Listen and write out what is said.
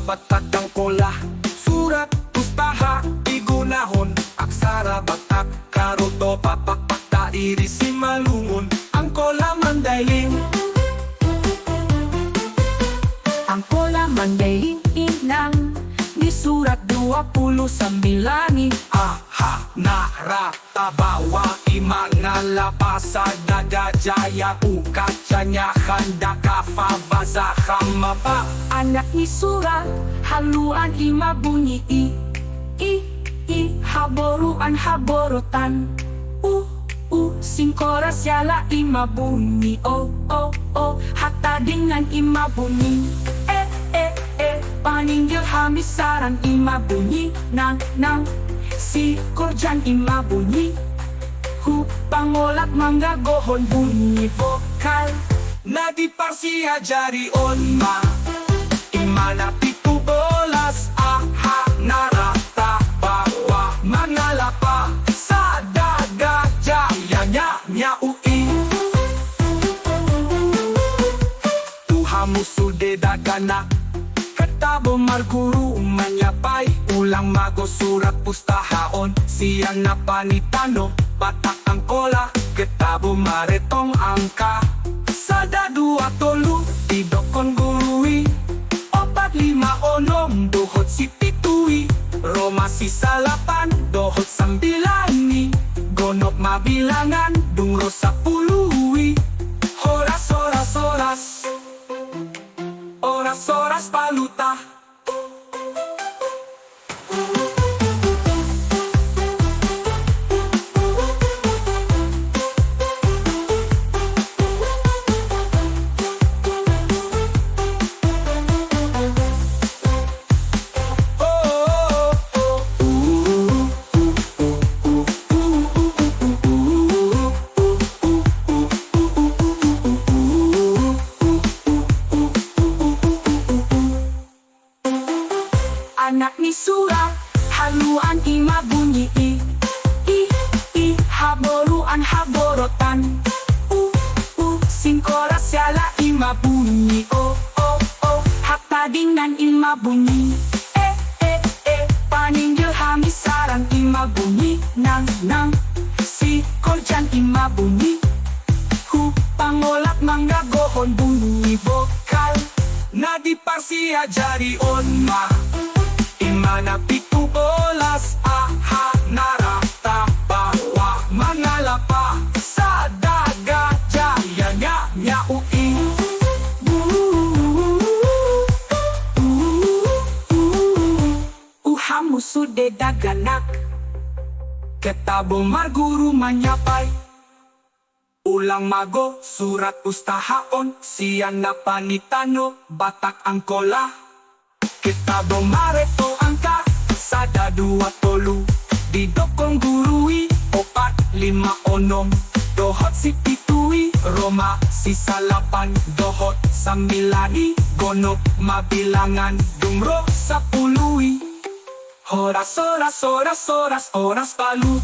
batak ang kola, surat, pustaha, igunahon, aksara, batak, karoto, papakpak, tairi, simalungon, ang kola mandailing. Ang kola mandailing inang nisurat 29. Aha, naratabawa, imangalapasa, dadajaya, ukachanya, handa, kafavaza, hamapa. Anak ni Sura, haluan bunyi haboruan haborotan. Singkoras yala bunyi hatta dengan bunyi. Paninggil hamisaran bunyi nang si korjan bunyi. Pangolat mangga gohon bunyi vokal. Nadi parsia jari onma, imana 17, aha, narata, bawa, mangalapa, sa daga, jaya, nya, ui. Tuhamu sude dagana, katabo marguru manyapay, ulang mago surat pustahaon, siyan na panitano, batak ang kola, katabo maretong angka. Sada 2 tidokon gurui, 4 5 6 dohot si pitui, Roma si 8 dohot 9, gonok mabilangan dungro 10. Horas oras oras, oras oras paluta. Anak ni Sura, haluan bunyi haboruan haborotan. Singkoras yala bunyi hatta dengan bunyi. Paninggil hamisaran bunyi nang si korjan bunyi. Pangolat mangga gohon bunyi vokal. Nadi parsia jari onma, imana 17, aha, narata, bawa, mangalapa, sa daga, jaya, nya, ui. Uhamu sude daganak, Ketabo marguru manyapay, ulang mago surat pustahaon, siyan na panitano, batak ang kola. Ketabo mareto angka, sada 20, didokong gurui, 4 5 6, dohot si pitui, Roma si 8 dohot 9, gonok mabilangan dungro 10. Horas oras oras oras oras palu.